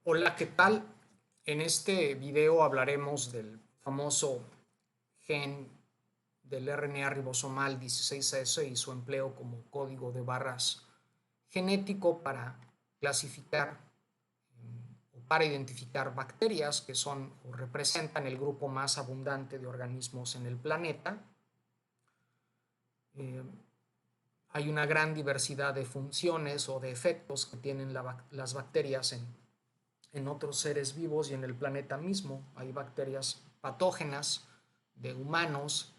Hola, ¿qué tal? En este video hablaremos del famoso gen del RNA ribosomal 16S y su empleo como código de barras genético para clasificar o para identificar bacterias que son o representan el grupo más abundante de organismos en el planeta. Eh, Hay una gran diversidad de funciones o de efectos que tienen las bacterias en otros seres vivos y en el planeta mismo. Hay bacterias patógenas de humanos,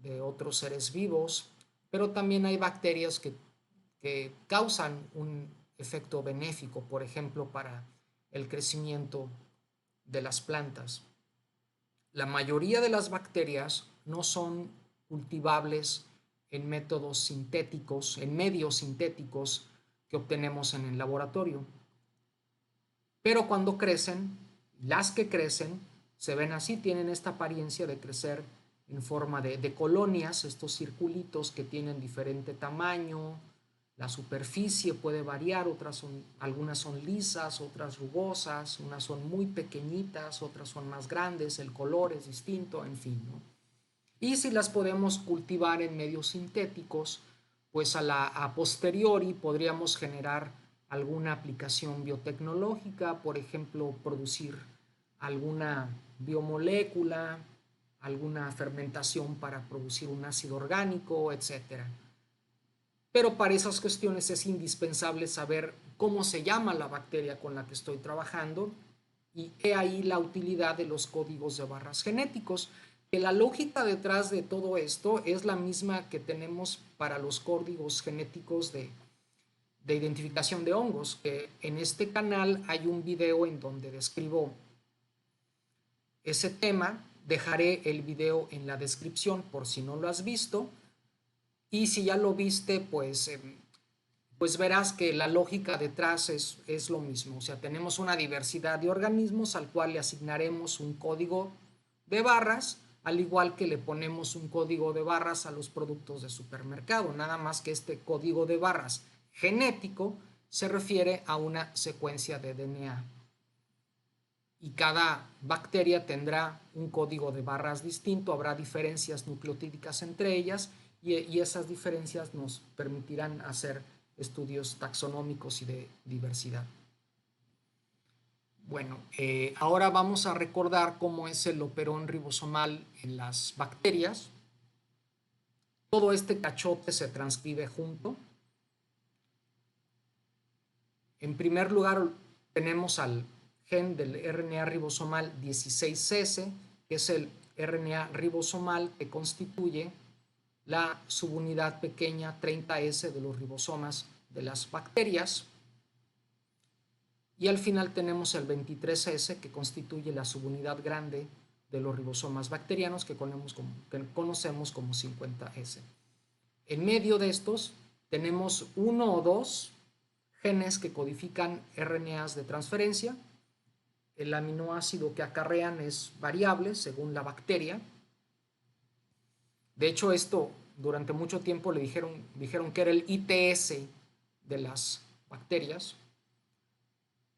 de otros seres vivos, pero también hay bacterias que causan un efecto benéfico, por ejemplo, para el crecimiento de las plantas. La mayoría de las bacterias no son cultivables en métodos sintéticos, en medios sintéticos que obtenemos en el laboratorio. Pero cuando crecen, las que crecen se ven así, tienen esta apariencia de crecer en forma de colonias, estos circulitos que tienen diferente tamaño, la superficie puede variar, algunas son lisas, otras rugosas, unas son muy pequeñitas, otras son más grandes, el color es distinto, en fin, ¿no? Y si las podemos cultivar en medios sintéticos, pues a posteriori podríamos generar alguna aplicación biotecnológica, por ejemplo, producir alguna biomolécula, alguna fermentación para producir un ácido orgánico, etcétera. Pero para esas cuestiones es indispensable saber cómo se llama la bacteria con la que estoy trabajando, y he ahí la utilidad de los códigos de barras genéticos, que la lógica detrás de todo esto es la misma que tenemos para los códigos genéticos de identificación de hongos, que en este canal hay un video en donde describo ese tema. Dejaré el video en la descripción por si no lo has visto, y si ya lo viste, pues verás que la lógica detrás es lo mismo. O sea, tenemos una diversidad de organismos al cual le asignaremos un código de barras, al igual que le ponemos un código de barras a los productos de supermercado. Nada más que este código de barras genético se refiere a una secuencia de DNA. Y cada bacteria tendrá un código de barras distinto, habrá diferencias nucleotídicas entre ellas, y esas diferencias nos permitirán hacer estudios taxonómicos y de diversidad. Bueno, ahora vamos a recordar cómo es el operón ribosomal en las bacterias. Todo este cachote se transcribe junto. En primer lugar, tenemos al gen del RNA ribosomal 16S, que es el RNA ribosomal que constituye la subunidad pequeña 30S de los ribosomas de las bacterias. Y al final tenemos el 23S, que constituye la subunidad grande de los ribosomas bacterianos, que conocemos como 50S. En medio de estos tenemos uno o dos genes que codifican RNAs de transferencia. El aminoácido que acarrean es variable según la bacteria. De hecho, esto durante mucho tiempo dijeron que era el ITS de las bacterias.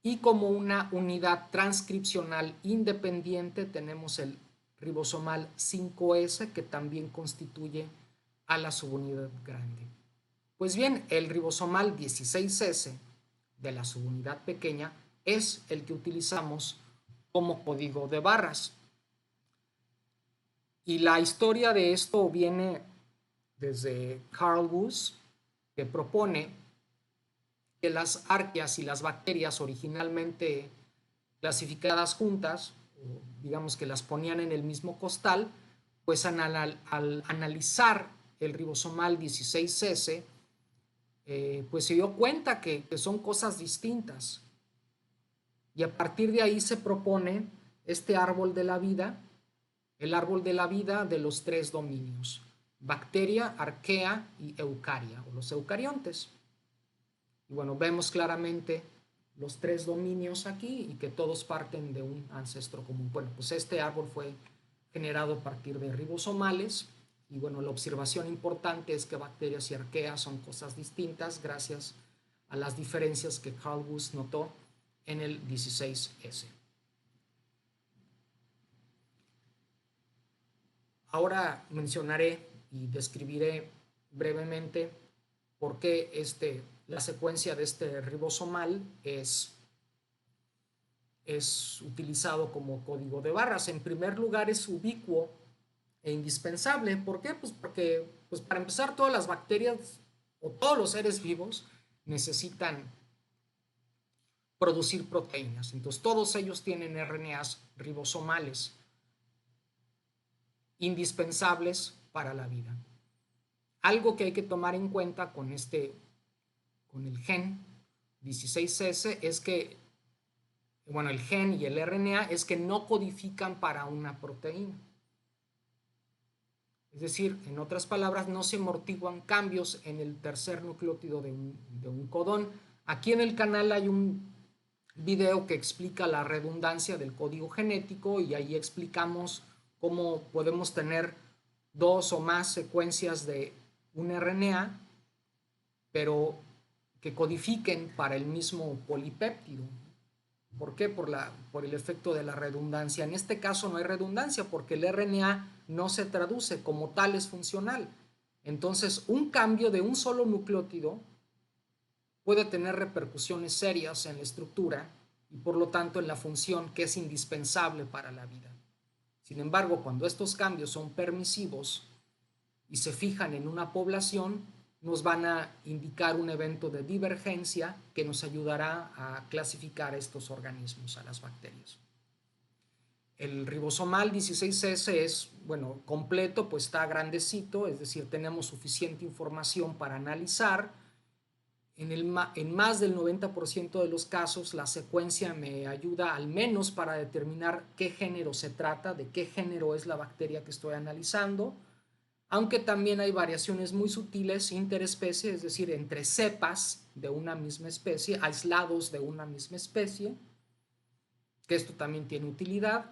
Y como una unidad transcripcional independiente tenemos el ribosomal 5S, que también constituye a la subunidad grande. Pues bien, el ribosomal 16S de la subunidad pequeña es el que utilizamos como código de barras. Y la historia de esto viene desde Carl Woese, que propone que las arqueas y las bacterias originalmente clasificadas juntas, digamos que las ponían en el mismo costal, pues al analizar el ribosomal 16S, pues se dio cuenta que son cosas distintas. Y a partir de ahí se propone este árbol de la vida, el árbol de la vida de los tres dominios: bacteria, arquea y eucaria, o los eucariontes. Y bueno, vemos claramente los tres dominios aquí y que todos parten de un ancestro común. Bueno, pues este árbol fue generado a partir de ribosomales, y bueno, la observación importante es que bacterias y arqueas son cosas distintas gracias a las diferencias que Carl Woese notó en el 16S. Ahora mencionaré y describiré brevemente por qué la secuencia de este ribosomal es utilizado como código de barras. En primer lugar, es ubicuo e indispensable. ¿Por qué? Pues porque, pues para empezar, todas las bacterias o todos los seres vivos necesitan producir proteínas. Entonces, todos ellos tienen RNAs ribosomales indispensables para la vida. Algo que hay que tomar en cuenta con el gen 16S es que, bueno, el gen y el RNA es que no codifican para una proteína. Es decir, en otras palabras, no se amortiguan cambios en el tercer nucleótido de un codón. Aquí en el canal hay un video que explica la redundancia del código genético y ahí explicamos cómo podemos tener dos o más secuencias de un RNA, pero que codifiquen para el mismo polipéptido. ¿Por qué? Por el efecto de la redundancia. En este caso no hay redundancia porque el RNA no se traduce como tal, es funcional. Entonces, un cambio de un solo nucleótido puede tener repercusiones serias en la estructura y por lo tanto en la función que es indispensable para la vida. Sin embargo, cuando estos cambios son permisivos y se fijan en una población, nos van a indicar un evento de divergencia que nos ayudará a clasificar estos organismos, a las bacterias. El ribosomal 16S es, bueno, completo, pues está grandecito, es decir, tenemos suficiente información para analizar. En más del 90% de los casos, la secuencia me ayuda al menos para determinar qué género se trata, de qué género es la bacteria que estoy analizando, aunque también hay variaciones muy sutiles interespecie, es decir, entre cepas de una misma especie, aislados de una misma especie, que esto también tiene utilidad.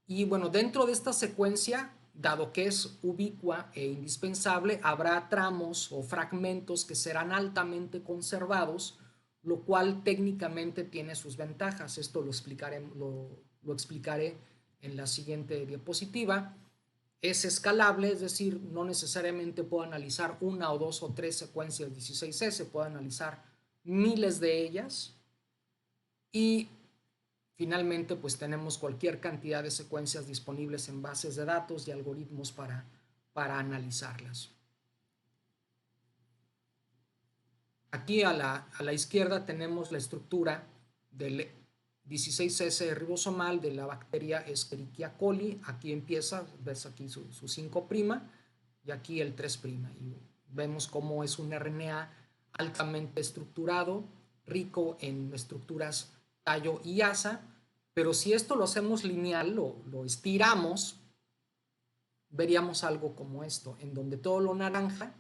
Y bueno, dentro de esta secuencia, dado que es ubicua e indispensable, habrá tramos o fragmentos que serán altamente conservados, lo cual técnicamente tiene sus ventajas. Esto lo explicaré en la siguiente diapositiva. Es escalable, es decir, no necesariamente puedo analizar una o dos o tres secuencias 16S, puedo analizar miles de ellas y finalmente pues tenemos cualquier cantidad de secuencias disponibles en bases de datos y algoritmos para analizarlas. Aquí a la izquierda tenemos la estructura del 16S ribosomal de la bacteria Escherichia coli. Aquí empieza, ves aquí su 5' y aquí el 3'. Y vemos cómo es un RNA altamente estructurado, rico en estructuras tallo y asa, pero si esto lo hacemos lineal, lo estiramos, veríamos algo como esto, en donde todo lo naranja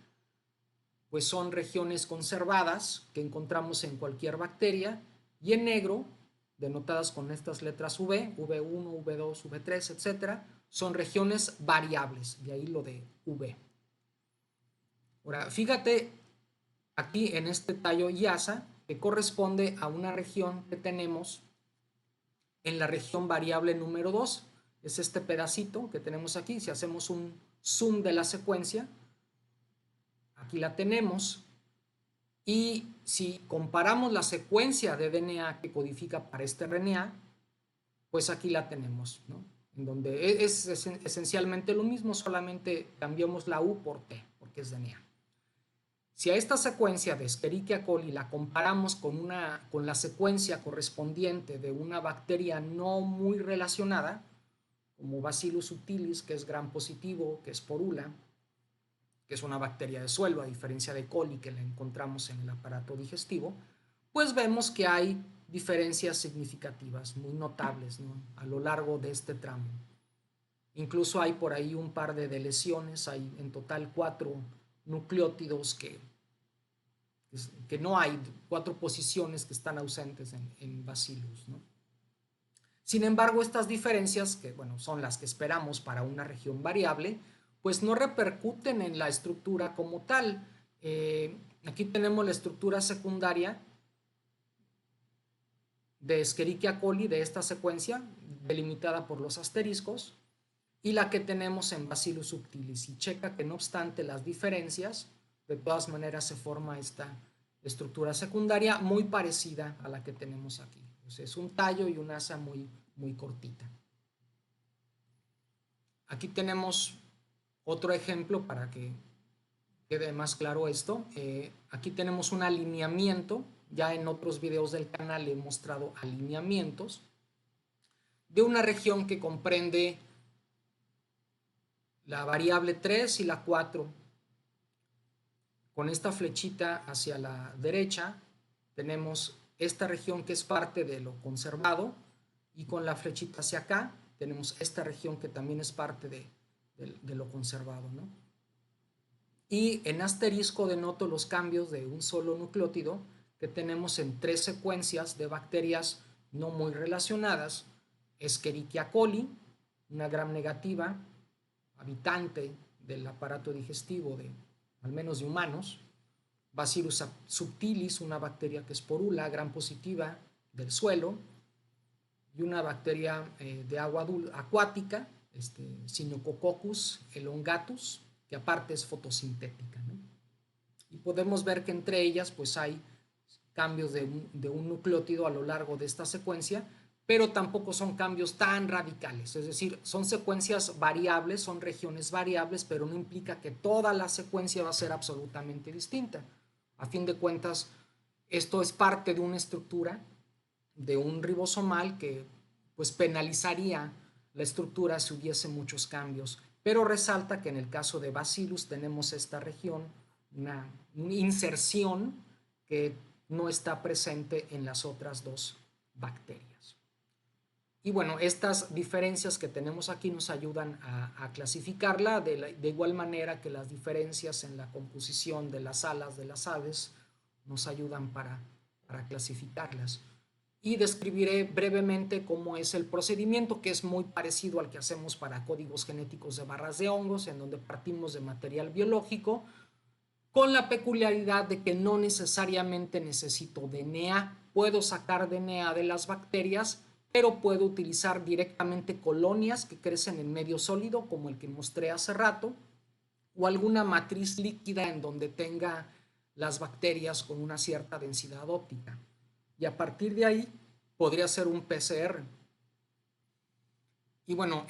pues son regiones conservadas que encontramos en cualquier bacteria, y en negro, denotadas con estas letras V, V1, V2, V3, etc., son regiones variables, de ahí lo de V. Ahora, fíjate aquí en este tallo IASA, que corresponde a una región que tenemos en la región variable número 2. Es este pedacito que tenemos aquí. Si hacemos un zoom de la secuencia, aquí la tenemos. Y si comparamos la secuencia de DNA que codifica para este RNA, pues aquí la tenemos, ¿no? En donde es esencialmente lo mismo, solamente cambiamos la U por T, porque es DNA. Si a esta secuencia de Escherichia coli la comparamos con la secuencia correspondiente de una bacteria no muy relacionada, como Bacillus subtilis, que es gram positivo, que es porula, que es una bacteria de suelo, a diferencia de coli que la encontramos en el aparato digestivo, pues vemos que hay diferencias significativas, muy notables, ¿no?, a lo largo de este tramo. Incluso hay por ahí un par de lesiones, hay en total 4 nucleótidos que no hay, 4 posiciones que están ausentes en Bacillus, ¿no? Sin embargo, estas diferencias, que bueno, son las que esperamos para una región variable, pues no repercuten en la estructura como tal. Aquí tenemos la estructura secundaria de Escherichia coli, de esta secuencia, delimitada por los asteriscos, y la que tenemos en Bacillus subtilis. Y checa que no obstante las diferencias, de todas maneras se forma esta estructura secundaria muy parecida a la que tenemos aquí. Entonces, es un tallo y un asa muy cortita. Aquí tenemos otro ejemplo para que quede más claro esto. Aquí tenemos un alineamiento. Ya en otros videos del canal he mostrado alineamientos de una región que comprende la variable 3 y la 4. Con esta flechita hacia la derecha tenemos esta región que es parte de lo conservado, y con la flechita hacia acá tenemos esta región que también es parte de lo conservado, ¿no? Y en asterisco denoto los cambios de un solo nucleótido que tenemos en 3 secuencias de bacterias no muy relacionadas. Escherichia coli, una gram negativa, habitante del aparato digestivo de al menos de humanos. Bacillus subtilis, una bacteria que esporula, gram positiva del suelo. Y una bacteria de agua acuática, Cynococcus elongatus, que aparte es fotosintética, ¿no? Y podemos ver que entre ellas pues hay cambios de un nucleótido a lo largo de esta secuencia, pero tampoco son cambios tan radicales. Es decir, son secuencias variables, son regiones variables, pero no implica que toda la secuencia va a ser absolutamente distinta. A fin de cuentas, esto es parte de una estructura de un ribosomal que pues penalizaría la estructura si hubiese muchos cambios. Pero resalta que en el caso de Bacillus tenemos esta región, una inserción que no está presente en las otras dos bacterias. Y bueno, estas diferencias que tenemos aquí nos ayudan a clasificarla de igual manera que las diferencias en la composición de las alas de las aves nos ayudan para clasificarlas. Y describiré brevemente cómo es el procedimiento, que es muy parecido al que hacemos para códigos genéticos de barras de hongos, en donde partimos de material biológico, con la peculiaridad de que no necesariamente necesito DNA. Puedo sacar DNA de las bacterias, pero puedo utilizar directamente colonias que crecen en medio sólido, como el que mostré hace rato, o alguna matriz líquida en donde tenga las bacterias con una cierta densidad óptica. Y a partir de ahí podría ser un PCR. Y bueno,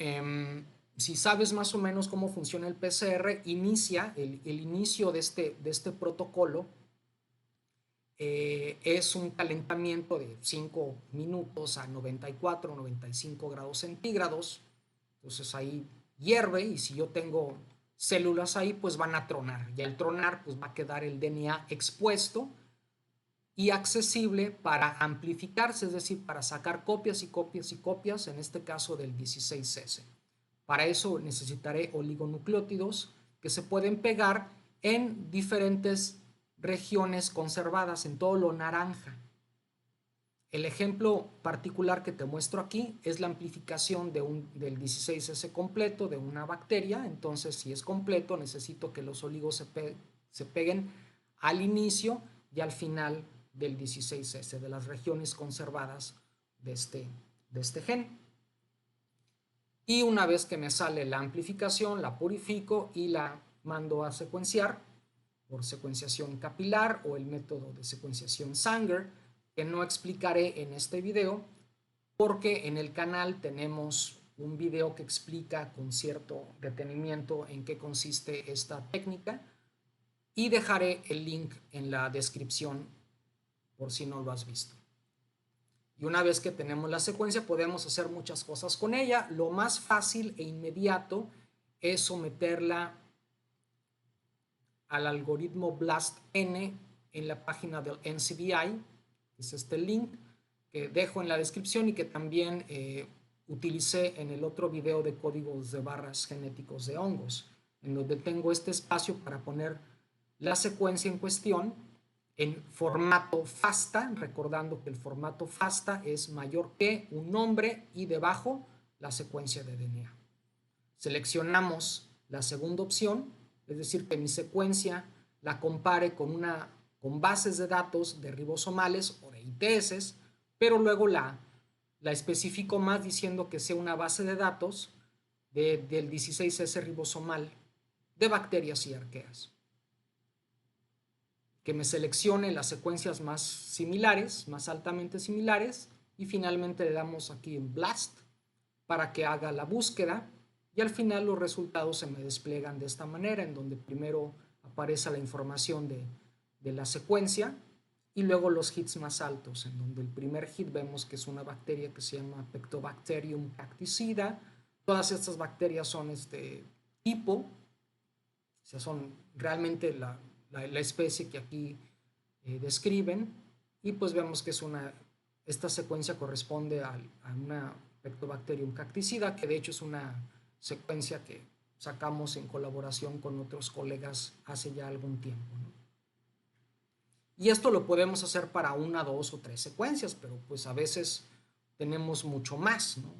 si sabes más o menos cómo funciona el PCR, inicia el inicio de este protocolo. Es un calentamiento de 5 minutos a 94, 95 grados centígrados. Entonces ahí hierve, y si yo tengo células ahí, pues van a tronar. Y al tronar, pues va a quedar el DNA expuesto y accesible para amplificarse, es decir, para sacar copias y copias y copias, en este caso del 16S. Para eso necesitaré oligonucleótidos que se pueden pegar en diferentes regiones conservadas, en todo lo naranja. El ejemplo particular que te muestro aquí es la amplificación del 16S completo de una bacteria. Entonces, si es completo, necesito que los oligos se peguen al inicio y al final del 16S, de las regiones conservadas de este gen. Y una vez que me sale la amplificación, la purifico y la mando a secuenciar por secuenciación capilar o el método de secuenciación Sanger, que no explicaré en este video, porque en el canal tenemos un video que explica con cierto detenimiento en qué consiste esta técnica, y dejaré el link en la descripción por si no lo has visto. Y una vez que tenemos la secuencia, podemos hacer muchas cosas con ella. Lo más fácil e inmediato es someterla al algoritmo BLASTN en la página del NCBI. Es este link que dejo en la descripción y que también utilicé en el otro video de códigos de barras genéticos de hongos, en donde tengo este espacio para poner la secuencia en cuestión en formato FASTA, recordando que el formato FASTA es mayor que un nombre y debajo la secuencia de DNA. Seleccionamos la segunda opción, es decir, que mi secuencia la compare con bases de datos de ribosomales o de ITS, pero luego la especifico más diciendo que sea una base de datos del 16S ribosomal de bacterias y arqueas. Que me seleccione las secuencias más similares, más altamente similares, y finalmente le damos aquí en Blast para que haga la búsqueda, y al final los resultados se me despliegan de esta manera, en donde primero aparece la información de la secuencia y luego los hits más altos, en donde el primer hit vemos que es una bacteria que se llama Pectobacterium cacticida. Todas estas bacterias son este tipo, o sea, son realmente la especie que aquí describen, y pues vemos que esta secuencia corresponde a una Pectobacterium cacticida, que de hecho es una secuencia que sacamos en colaboración con otros colegas hace ya algún tiempo, ¿no? Y esto lo podemos hacer para una, dos o tres secuencias, pero pues a veces tenemos mucho más, ¿no?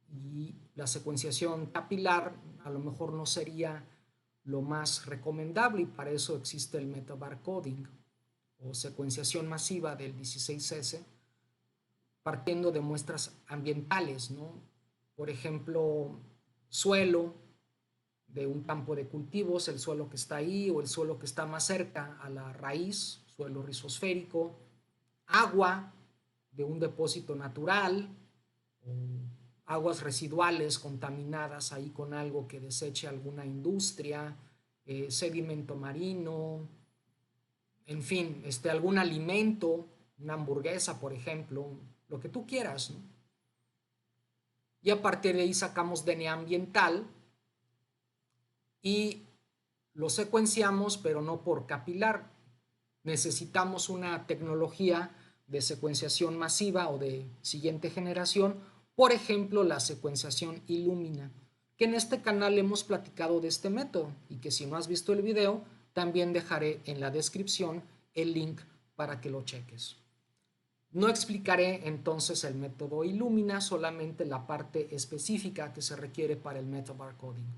Y la secuenciación capilar a lo mejor no sería lo más recomendable, y para eso existe el metabarcoding o secuenciación masiva del 16S, partiendo de muestras ambientales, ¿no? Por ejemplo, suelo de un campo de cultivos, el suelo que está ahí o el suelo que está más cerca a la raíz, suelo rizosférico, agua de un depósito natural, o aguas residuales contaminadas ahí con algo que deseche alguna industria, sedimento marino, en fin, algún alimento, una hamburguesa, por ejemplo, lo que tú quieras, ¿no? Y a partir de ahí sacamos DNA ambiental y lo secuenciamos, pero no por capilar. Necesitamos una tecnología de secuenciación masiva o de siguiente generación, por ejemplo, la secuenciación Illumina, que en este canal hemos platicado de este método, y que si no has visto el video, también dejaré en la descripción el link para que lo cheques. No explicaré entonces el método Illumina, solamente la parte específica que se requiere para el metabarcoding.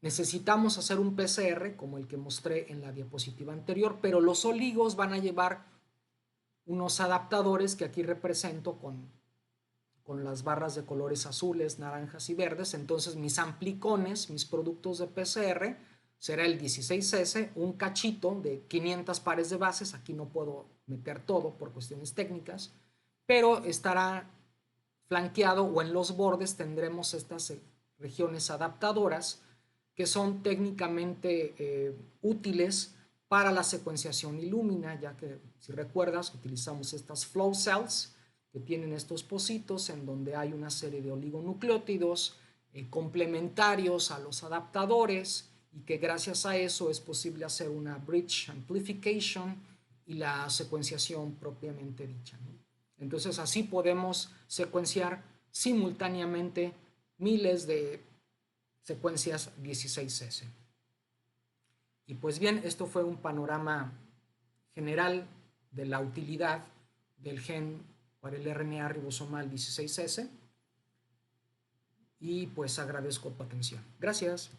Necesitamos hacer un PCR como el que mostré en la diapositiva anterior, pero los oligos van a llevar unos adaptadores que aquí represento con las barras de colores azules, naranjas y verdes. Entonces mis amplicones, mis productos de PCR, será el 16S, un cachito de 500 pares de bases. Aquí no puedo meter todo por cuestiones técnicas, pero estará flanqueado, o en los bordes tendremos estas regiones adaptadoras que son técnicamente útiles para la secuenciación Illumina, ya que si recuerdas utilizamos estas flow cells que tienen estos pocitos en donde hay una serie de oligonucleótidos complementarios a los adaptadores, y que gracias a eso es posible hacer una bridge amplification y la secuenciación propiamente dicha, ¿no? Entonces así podemos secuenciar simultáneamente miles de secuencias 16S. Y pues bien, esto fue un panorama general de la utilidad del gen para el RNA ribosomal 16S, y pues agradezco tu atención. Gracias.